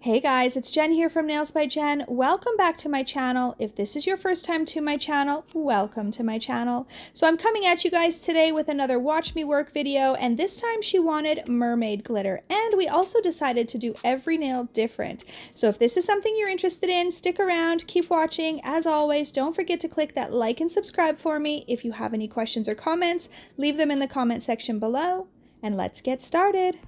Hey guys, it's Jen here from Nails by Jen. Welcome back to my channel. If this is your first time to my channel, welcome to my channel. So I'm coming at you guys today with another watch me work video, and this time she wanted mermaid glitter, and we also decided to do every nail different. So if this is something you're interested in, stick around, keep watching. As always, don't forget to click that like and subscribe for me. If you have any questions or comments, leave them in the comment section below, and let's get started.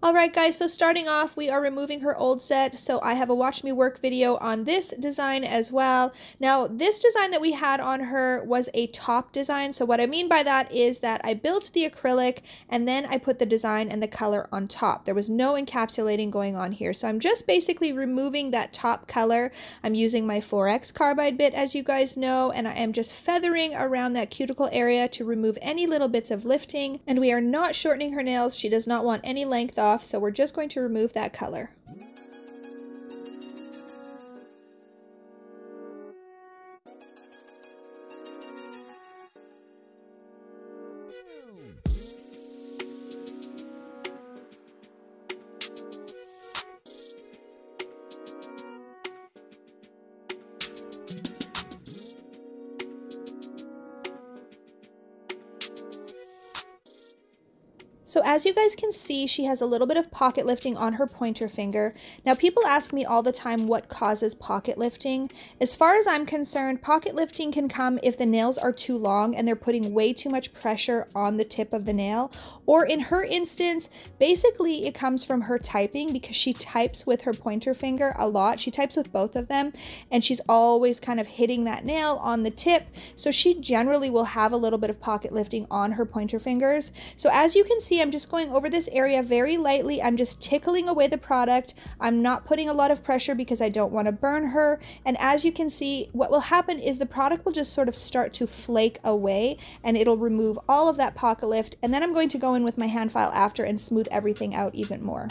Alright guys, so starting off, we are removing her old set, so I have a watch me work video on this design as well. Now, this design that we had on her was a top design, so what I mean by that is that I built the acrylic and then I put the design and the color on top. There was no encapsulating going on here, so I'm just basically removing that top color. I'm using my 4X carbide bit, as you guys know, and I am just feathering around that cuticle area to remove any little bits of lifting, and we are not shortening her nails. She does not want any length off. So we're just going to remove that color. So as you guys can see, she has a little bit of pocket lifting on her pointer finger. Now people ask me all the time what causes pocket lifting. As far as I'm concerned, pocket lifting can come if the nails are too long and they're putting way too much pressure on the tip of the nail. Or in her instance, basically it comes from her typing because she types with her pointer finger a lot. She types with both of them and she's always kind of hitting that nail on the tip. So she generally will have a little bit of pocket lifting on her pointer fingers. So as you can see, I'm just going over this area very lightly. I'm just tickling away the product. I'm not putting a lot of pressure because I don't want to burn her. And as you can see, what will happen is the product will just sort of start to flake away and it'll remove all of that pocket lift. And then I'm going to go in with my hand file after and smooth everything out even more.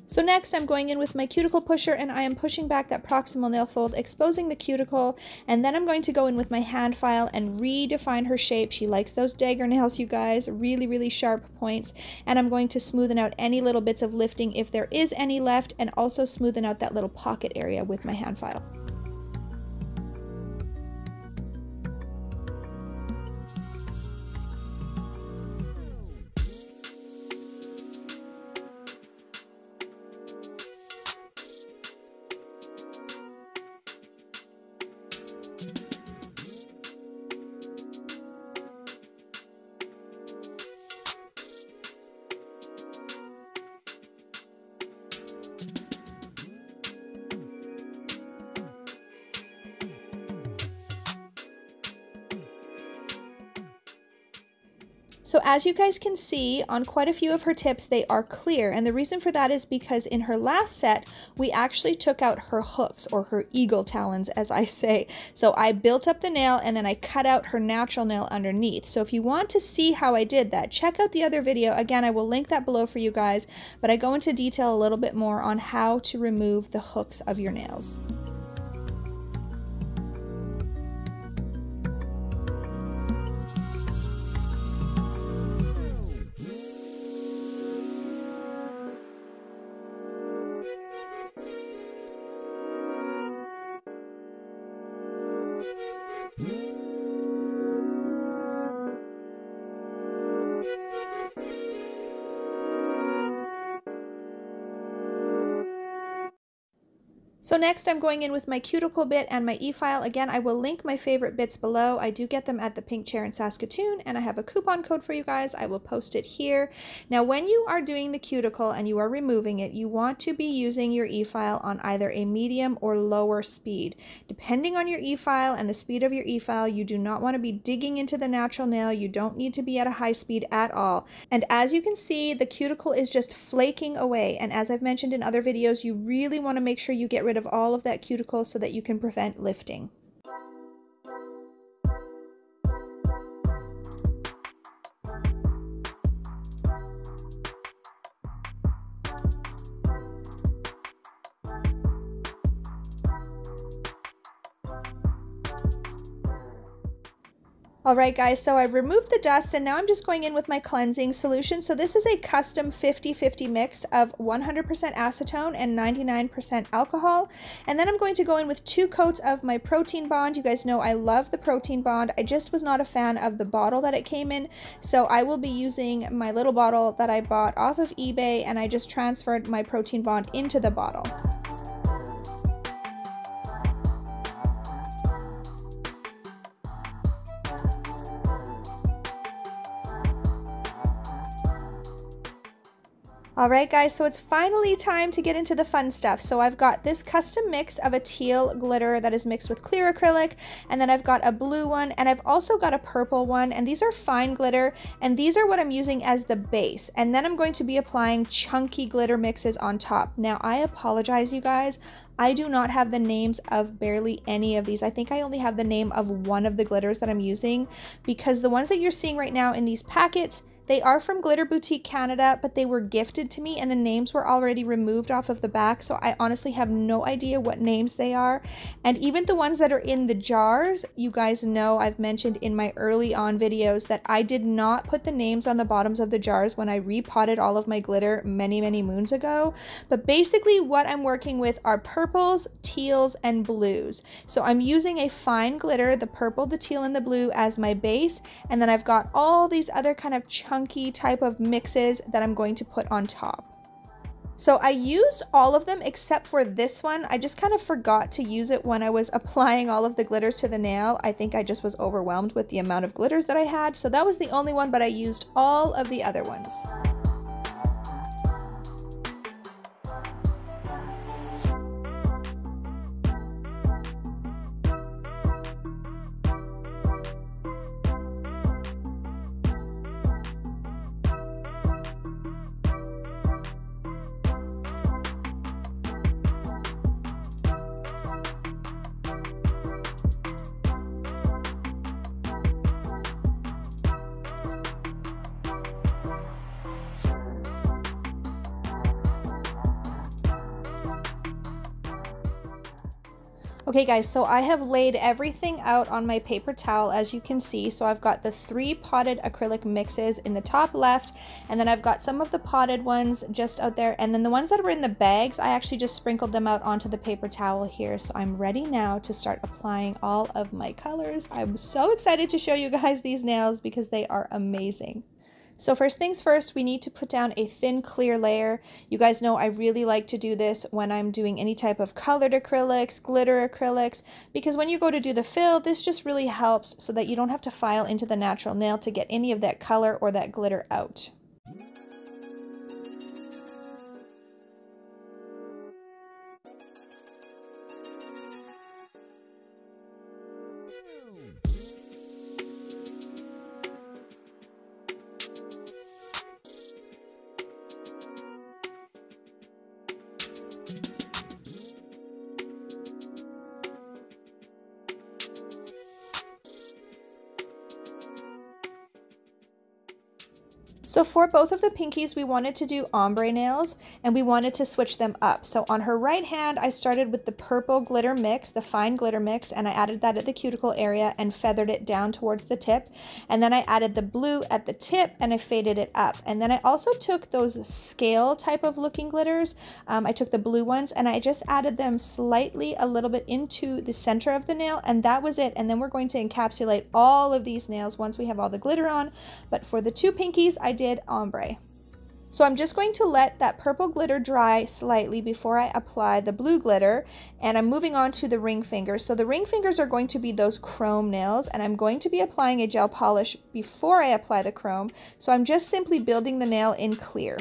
So next I'm going in with my cuticle pusher and I am pushing back that proximal nail fold, exposing the cuticle, and then I'm going to go in with my hand file and redefine her shape. She likes those dagger nails, you guys, really sharp points, and I'm going to smoothen out any little bits of lifting if there is any left, and also smoothen out that little pocket area with my hand file. So as you guys can see, on quite a few of her tips, they are clear. And the reason for that is because in her last set, we actually took out her hooks, or her eagle talons, as I say. So I built up the nail and then I cut out her natural nail underneath. So if you want to see how I did that, check out the other video. Again, I will link that below for you guys, but I go into detail a little bit more on how to remove the hooks of your nails. So next I'm going in with my cuticle bit and my e-file. Again, I will link my favorite bits below. I do get them at the Pink Chair in Saskatoon, and I have a coupon code for you guys. I will post it here. Now when you are doing the cuticle and you are removing it, you want to be using your e-file on either a medium or lower speed. Depending on your e-file and the speed of your e-file, you do not want to be digging into the natural nail. You don't need to be at a high speed at all. And as you can see, the cuticle is just flaking away. And as I've mentioned in other videos, you really want to make sure you get rid of all of that cuticle so that you can prevent lifting. Alright guys, so I've removed the dust and now I'm just going in with my cleansing solution. So this is a custom 50-50 mix of 100% acetone and 99% alcohol. And then I'm going to go in with 2 coats of my protein bond. You guys know I love the protein bond. I just was not a fan of the bottle that it came in. So I will be using my little bottle that I bought off of eBay, and I just transferred my protein bond into the bottle. Alright guys, so it's finally time to get into the fun stuff. So I've got this custom mix of a teal glitter that is mixed with clear acrylic, and then I've got a blue one, and I've also got a purple one, and these are fine glitter, and these are what I'm using as the base. And then I'm going to be applying chunky glitter mixes on top. Now I apologize you guys, I do not have the names of barely any of these. I think I only have the name of one of the glitters that I'm using, because the ones that you're seeing right now in these packets, they are from Glitter Boutique Canada, but they were gifted to me and the names were already removed off of the back, so I honestly have no idea what names they are. And even the ones that are in the jars, you guys know I've mentioned in my early on videos that I did not put the names on the bottoms of the jars when I repotted all of my glitter many moons ago. But basically what I'm working with are purples, teals, and blues. So I'm using a fine glitter, the purple, the teal, and the blue as my base, and then I've got all these other kind of chunky type of mixes that I'm going to put on top. So I used all of them except for this one. I just kind of forgot to use it when I was applying all of the glitters to the nail. I think I just was overwhelmed with the amount of glitters that I had. So that was the only one, but I used all of the other ones. Okay guys, so I have laid everything out on my paper towel, as you can see. So I've got the 3 potted acrylic mixes in the top left, and then I've got some of the potted ones just out there, and then the ones that were in the bags, I actually just sprinkled them out onto the paper towel here. So I'm ready now to start applying all of my colors. I'm so excited to show you guys these nails because they are amazing. So first things first, we need to put down a thin clear layer. You guys know I really like to do this when I'm doing any type of colored acrylics, glitter acrylics, because when you go to do the fill, this just really helps so that you don't have to file into the natural nail to get any of that color or that glitter out. So for both of the pinkies, we wanted to do ombre nails and we wanted to switch them up. So on her right hand, I started with the purple glitter mix, the fine glitter mix, and I added that at the cuticle area and feathered it down towards the tip. And then I added the blue at the tip and I faded it up. And then I also took those scale type of looking glitters. I took the blue ones and I just added them slightly a little bit into the center of the nail, and that was it. And then we're going to encapsulate all of these nails once we have all the glitter on. But for the 2 pinkies, I did ombre. So I'm just going to let that purple glitter dry slightly before I apply the blue glitter, and I'm moving on to the ring fingers. So the ring fingers are going to be those chrome nails, and I'm going to be applying a gel polish before I apply the chrome. So I'm just simply building the nail in clear.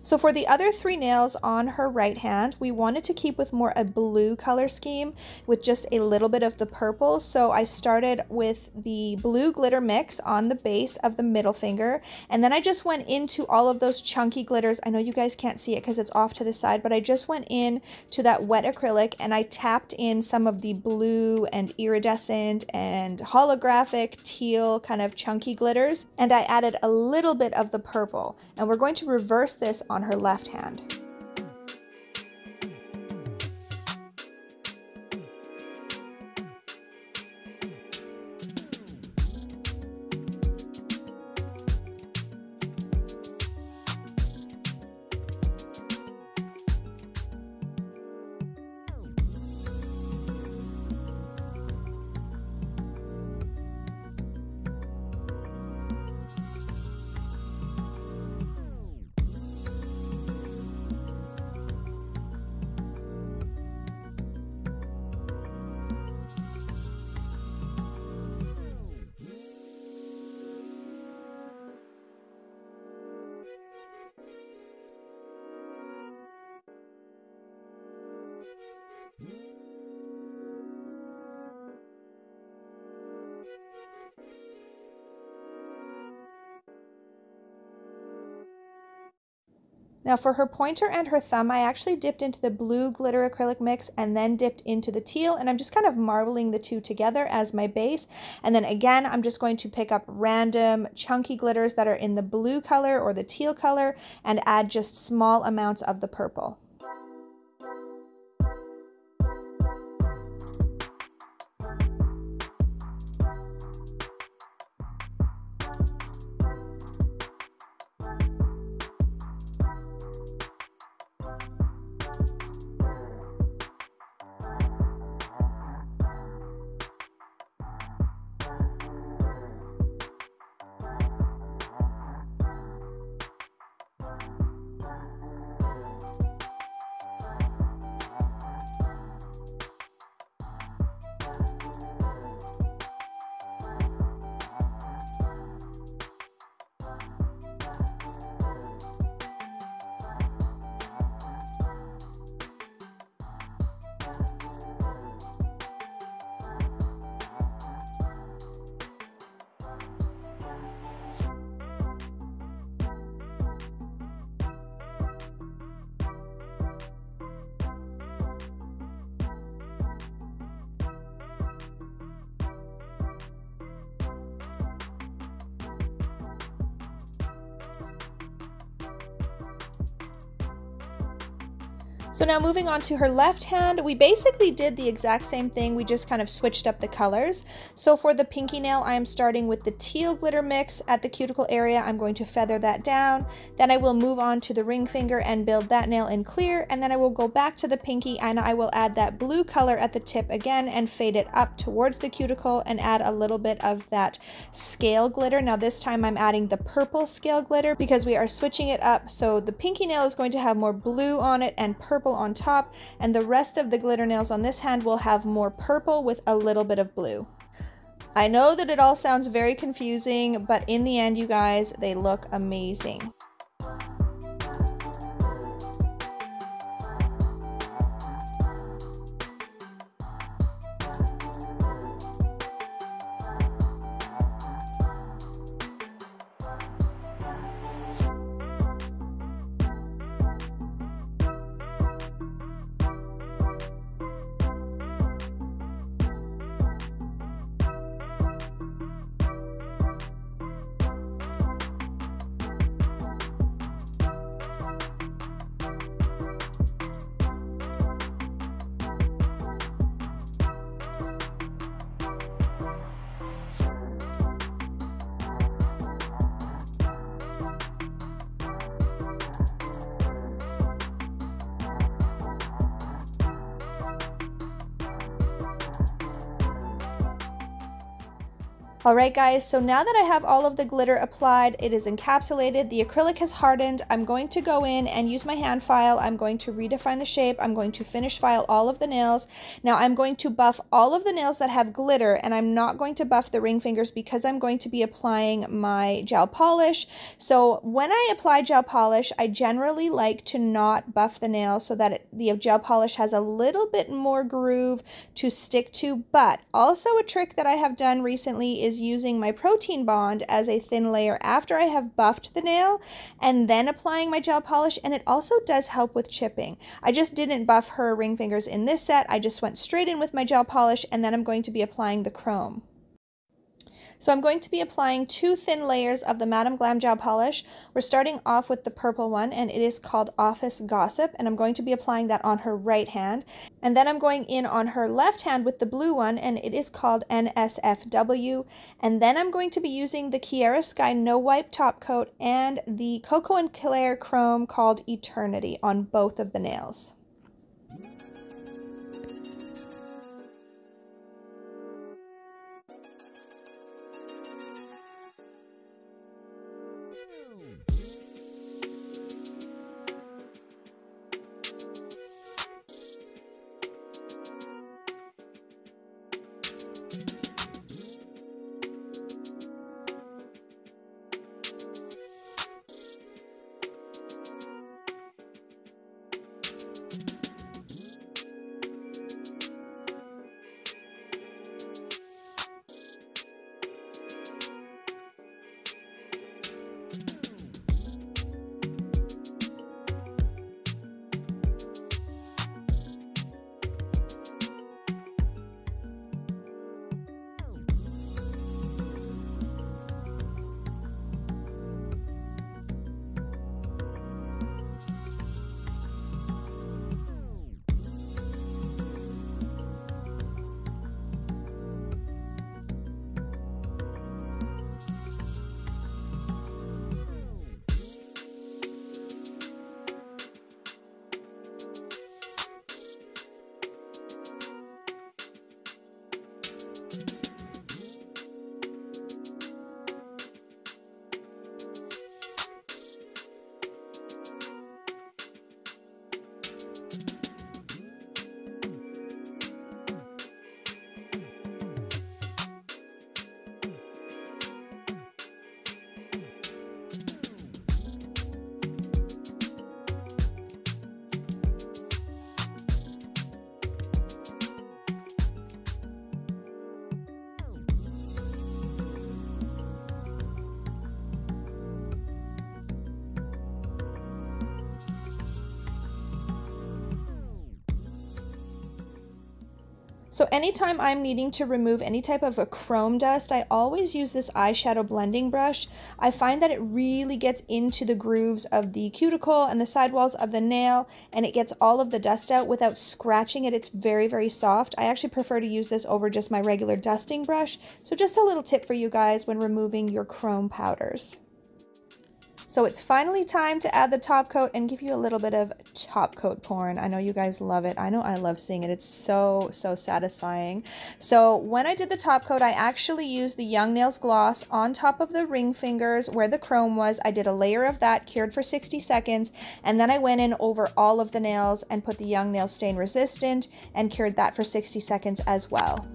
So for the other three nails on her right hand, we wanted to keep with more a blue color scheme with just a little bit of the purple. So I started with the blue glitter mix on the base of the middle finger, and then I just went into all of those chunky glitters. I know you guys can't see it because it's off to the side, but I just went in to that wet acrylic and I tapped in some of the blue and iridescent and holographic teal kind of chunky glitters, and I added a little bit of the purple, and we're going to reverse this on her left hand. Now for her pointer and her thumb, I actually dipped into the blue glitter acrylic mix and then dipped into the teal, and I'm just kind of marbling the two together as my base. And then again, I'm just going to pick up random chunky glitters that are in the blue color or the teal color and add just small amounts of the purple. So now moving on to her left hand, we basically did the exact same thing, we just kind of switched up the colors. So for the pinky nail, I am starting with the teal glitter mix at the cuticle area. I'm going to feather that down. Then I will move on to the ring finger and build that nail in clear, and then I will go back to the pinky and I will add that blue color at the tip again and fade it up towards the cuticle and add a little bit of that scale glitter. Now this time I'm adding the purple scale glitter because we are switching it up. So the pinky nail is going to have more blue on it and purple on top, and the rest of the glitter nails on this hand will have more purple with a little bit of blue. I know that it all sounds very confusing, but in the end, you guys, they look amazing. Alright guys, so now that I have all of the glitter applied, it is encapsulated, the acrylic has hardened, I'm going to go in and use my hand file, I'm going to redefine the shape, I'm going to finish file all of the nails. Now I'm going to buff all of the nails that have glitter, and I'm not going to buff the ring fingers because I'm going to be applying my gel polish. So when I apply gel polish, I generally like to not buff the nail so that the gel polish has a little bit more groove to stick to, but also a trick that I have done recently is using my protein bond as a thin layer after I have buffed the nail and then applying my gel polish, and it also does help with chipping. I just didn't buff her ring fingers in this set, I just went straight in with my gel polish, and then I'm going to be applying the chrome. So I'm going to be applying 2 thin layers of the Madam Glam gel polish. We're starting off with the purple one, and it is called Office Gossip, and I'm going to be applying that on her right hand. And then I'm going in on her left hand with the blue one, and it is called NSFW. And then I'm going to be using the Kiara Sky No Wipe top coat and the Coco and Claire Chrome called Eternity on both of the nails. So anytime I'm needing to remove any type of a chrome dust, I always use this eyeshadow blending brush. I find that it really gets into the grooves of the cuticle and the sidewalls of the nail, and it gets all of the dust out without scratching it. It's very, very soft. I actually prefer to use this over just my regular dusting brush. So just a little tip for you guys when removing your chrome powders. So it's finally time to add the top coat and give you a little bit of top coat porn. I know you guys love it. I know I love seeing it. It's so satisfying. So when I did the top coat, I actually used the Young Nails gloss on top of the ring fingers where the chrome was. I did a layer of that, cured for 60 seconds, and then I went in over all of the nails and put the Young Nails stain resistant and cured that for 60 seconds as well.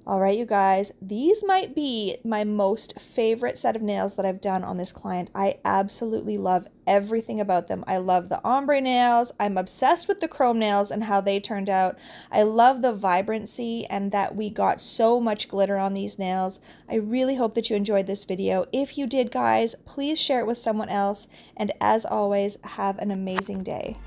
All right, you guys, these might be my most favorite set of nails that I've done on this client. I absolutely love everything about them. I love the ombre nails. I'm obsessed with the chrome nails and how they turned out. I love the vibrancy and that we got so much glitter on these nails. I really hope that you enjoyed this video. If you did, guys, please share it with someone else. And as always, have an amazing day.